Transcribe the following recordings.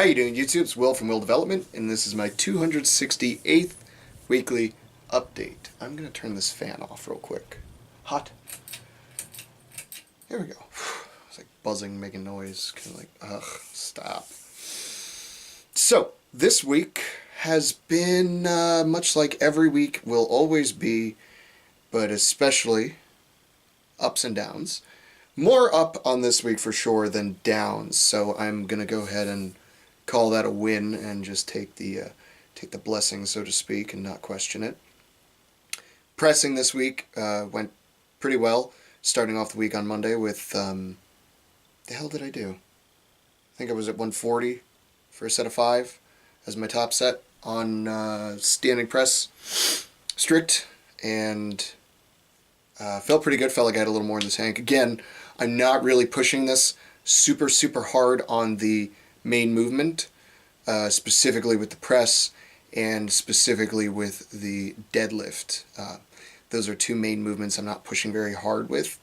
you doing, YouTube? It's Will from Will Development, and this is my 268th weekly update. I'm going to turn this fan off real quick. Hot. Here we go. It's like buzzing, making noise. Kind of like, ugh, stop. So, this week has been much like every week will always be, but especially ups and downs. More up on this week for sure than downs, so I'm going to go ahead and call that a win and just take the blessing, so to speak, and not question it. Pressing this week went pretty well, starting off the week on Monday with, the hell did I do? I think I was at 140 for a set of 5 as my top set on standing press strict, and felt pretty good. Felt like I had a little more in the tank. Again, I'm not really pushing this super hard on the main movement, specifically with the press and specifically with the deadlift. Those are two main movements I'm not pushing very hard with.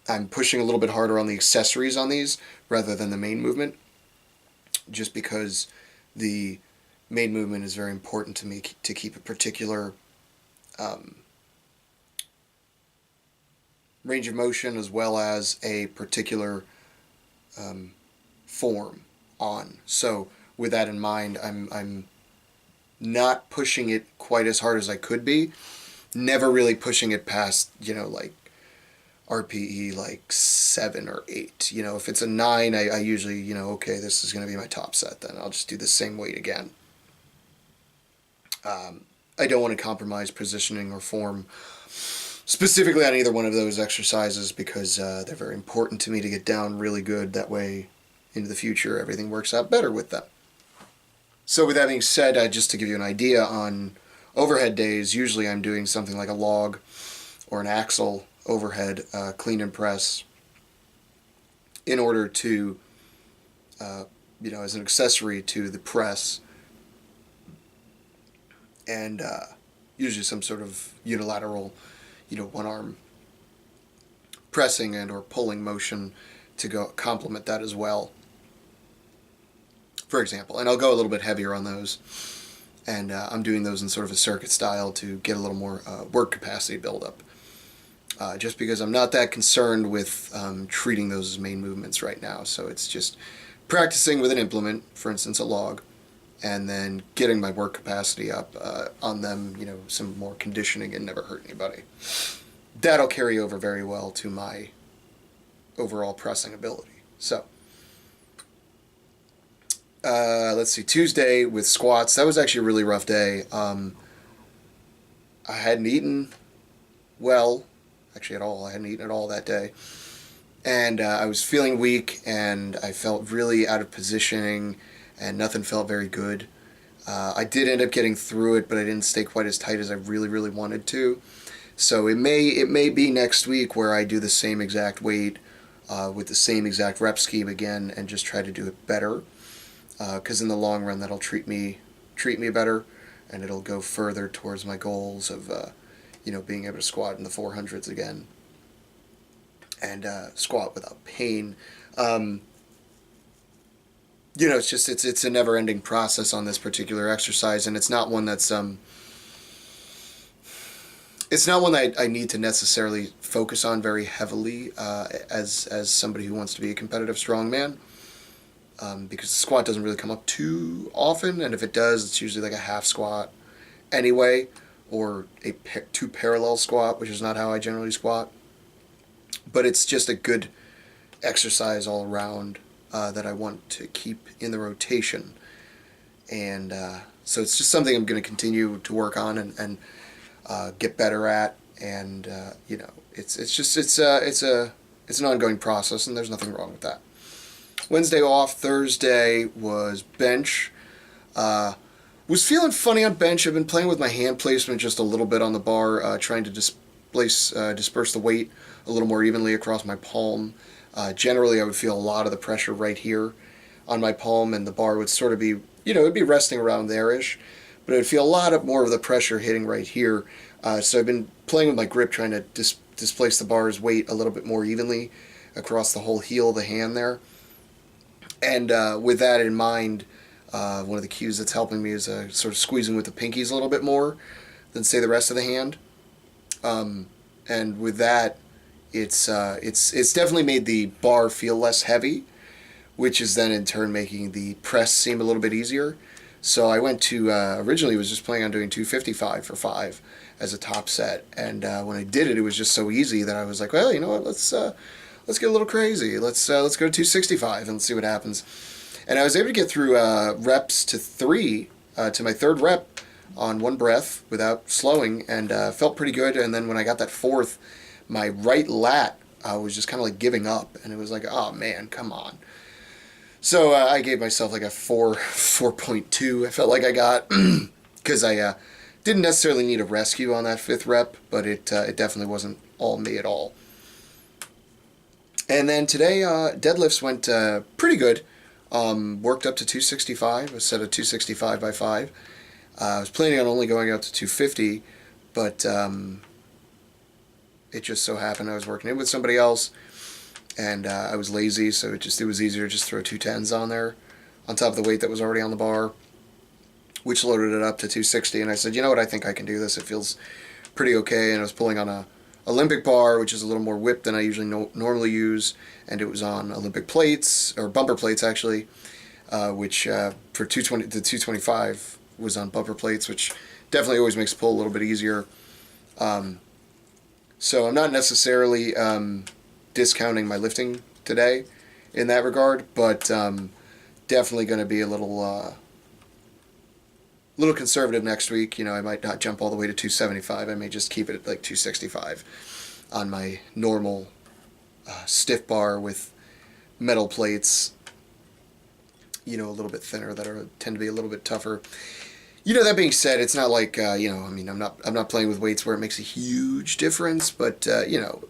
I'm pushing a little bit harder on the accessories on these rather than the main movement, just because the main movement is very important to me to keep a particular range of motion as well as a particular form on. So with that in mind, I'm not pushing it quite as hard as I could be. Never really pushing it past, like RPE like 7 or 8. If it's a 9, I usually, okay, this is going to be my top set, then I'll just do the same weight again. I don't want to compromise positioning or form specifically on either one of those exercises because they're very important to me to get down really good. That way, into the future, everything works out better with them. So with that being said, just to give you an idea on overhead days, usually I'm doing something like a log or an axle overhead clean and press in order to, as an accessory to the press, and usually some sort of unilateral, one arm pressing and or pulling motion to go complement that as well, for example. And I'll go a little bit heavier on those, and I'm doing those in sort of a circuit style to get a little more work capacity buildup, just because I'm not that concerned with treating those as main movements right now. So it's just practicing with an implement, for instance a log, and then getting my work capacity up on them, some more conditioning and never hurt anybody. That'll carry over very well to my overall pressing ability. So, let's see, Tuesday with squats, that was actually a really rough day. I hadn't eaten well, actually at all. I hadn't eaten at all that day. And I was feeling weak, and I felt really out of positioning, and nothing felt very good. I did end up getting through it, but I didn't stay quite as tight as I really wanted to. So it may be next week where I do the same exact weight with the same exact rep scheme again and just try to do it better. Because in the long run, that'll treat me better, and it'll go further towards my goals of being able to squat in the 400s again and squat without pain. It's a never-ending process on this particular exercise, and it's not one that's it's not one that I need to necessarily focus on very heavily as somebody who wants to be a competitive strongman, because the squat doesn't really come up too often, and if it does, it's usually like a half squat anyway, or a two parallel squat, which is not how I generally squat. But it's just a good exercise all around that I want to keep in the rotation, and so it's just something I'm going to continue to work on and get better at, and it's an ongoing process, and there's nothing wrong with that. Wednesday off. Thursday was bench. Was feeling funny on bench. I've been playing with my hand placement just a little bit on the bar, trying to disperse the weight a little more evenly across my palm. Generally, I would feel a lot of the pressure right here on my palm, and the bar would sort of be, it'd be resting around there-ish, but I would feel a lot more of the pressure hitting right here. So I've been playing with my grip, trying to displace the bar's weight a little bit more evenly across the whole heel of the hand there. And with that in mind, One of the cues that's helping me is sort of squeezing with the pinkies a little bit more than, say, the rest of the hand. And with that, it's definitely made the bar feel less heavy, which is then in turn making the press seem a little bit easier. So I went to originally was just planning on doing 255 for 5 as a top set, and when I did it, it was just so easy that I was like, well, you know what, let's get a little crazy. Let's go to 265 and see what happens. And I was able to get through reps to 3 to my third rep on one breath without slowing, and felt pretty good. And then when I got that fourth, my right lat was just kind of like giving up, and it was like, oh man, come on. So I gave myself like a 4.2. I felt like I got, because I didn't necessarily need a rescue on that 5th rep, but it definitely wasn't all me at all. And then today, deadlifts went pretty good. Worked up to 265, a set of 265 by 5. I was planning on only going up to 250, but it just so happened I was working in with somebody else, and I was lazy, so it was easier to just throw 210s on there on top of the weight that was already on the bar, which loaded it up to 260. And I said, you know what, I think I can do this. It feels pretty okay. And I was pulling on a Olympic bar, which is a little more whipped than I usually normally use, and it was on Olympic plates, or bumper plates actually, which for 220 to 225 was on bumper plates, which definitely always makes the pull a little bit easier. So I'm not necessarily discounting my lifting today in that regard, but definitely going to be a little conservative next week. You know, I might not jump all the way to 275. I may just keep it at like 265 on my normal stiff bar with metal plates, you know, a little bit thinner, that tend to be a little bit tougher. You know, that being said, it's not like you know, I mean, I'm not playing with weights where it makes a huge difference, but you know,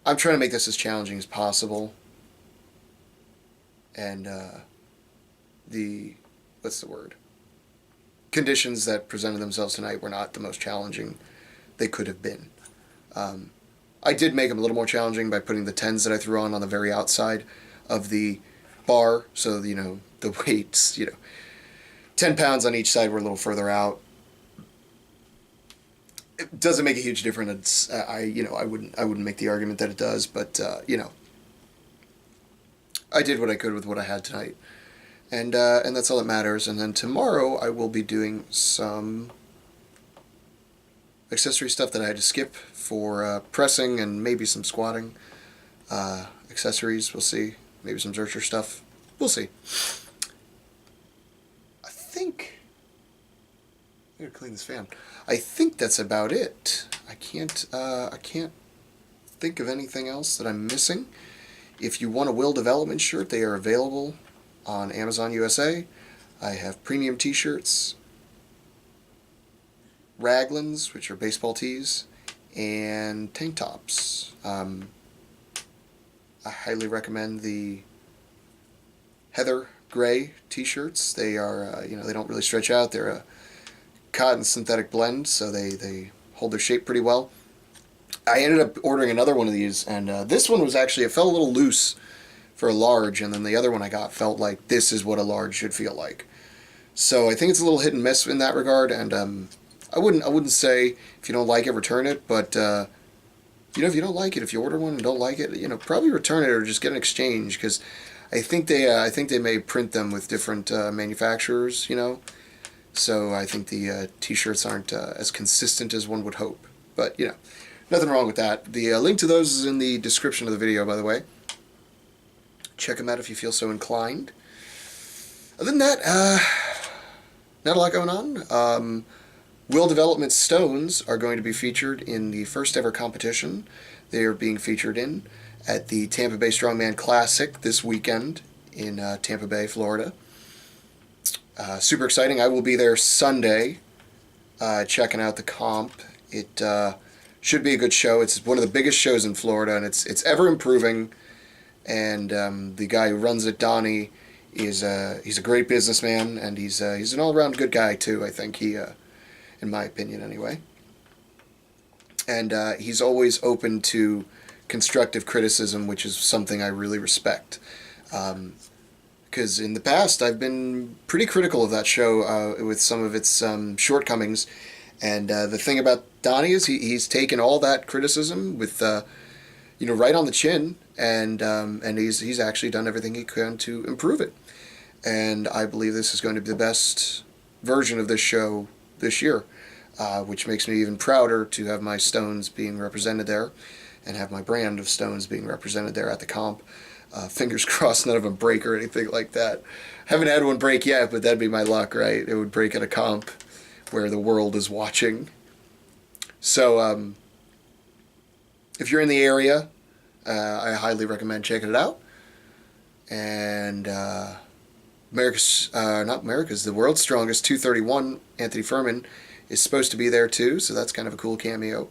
I'm trying to make this as challenging as possible. And what's the word? Conditions that presented themselves tonight were not the most challenging they could have been. I did make them a little more challenging by putting the 10s that I threw on the very outside of the bar, so you know, the weights, you know, 10 pounds on each side were a little further out. It doesn't make a huge difference. I wouldn't make the argument that it does, but you know, I did what I could with what I had tonight, and that's all that matters. And then tomorrow I will be doing some accessory stuff that I had to skip for pressing and maybe some squatting accessories. We'll see. Maybe some Zercher stuff. We'll see. I gotta clean this fan. I think that's about it. I can't think of anything else that I'm missing. If you want a Will Development shirt, they are available on Amazon USA. I have premium t-shirts, raglans, which are baseball tees, and tank tops. I highly recommend the Heather Gray t-shirts. They are, you know, they don't really stretch out. They're a cotton synthetic blend, so they hold their shape pretty well. I ended up ordering another one of these, and this one was actually, it felt a little loose for a large, and then the other one I got felt like this is what a large should feel like. So I think it's a little hit and miss in that regard, and I wouldn't say if you don't like it, return it, but you know, if you don't like it, if you order one and don't like it, you know, probably return it or just get an exchange, because I think they may print them with different manufacturers, you know. So I think the t-shirts aren't as consistent as one would hope. But, you know, nothing wrong with that. The link to those is in the description of the video, by the way. Check them out if you feel so inclined. Other than that, not a lot going on. Will Development stones are going to be featured in the first ever competition they are being featured in at the Tampa Bay Strongman Classic this weekend in Tampa Bay, Florida. Super exciting. I will be there Sunday checking out the comp. It should be a good show. It's one of the biggest shows in Florida, and it's ever improving. And the guy who runs it, Donnie, he's a great businessman, and he's an all-around good guy too. I think in my opinion, anyway. And he's always open to constructive criticism, which is something I really respect. because in the past I've been pretty critical of that show with some of its shortcomings. And the thing about Donnie is he's taken all that criticism with right on the chin, and he's actually done everything he can to improve it. And I believe this is going to be the best version of this show this year, which makes me even prouder to have my stones being represented there, and have my brand of stones being represented there at the comp. Fingers crossed none of them break or anything like that. Haven't had one break yet, but that'd be my luck, right? It would break at a comp where the world is watching. So if you're in the area, I highly recommend checking it out. And the world's strongest 231, Anthony Furman, is supposed to be there too, so that's kind of a cool cameo.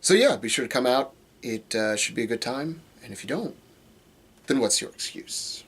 So yeah, be sure to come out. It should be a good time, and if you don't, then what's your excuse?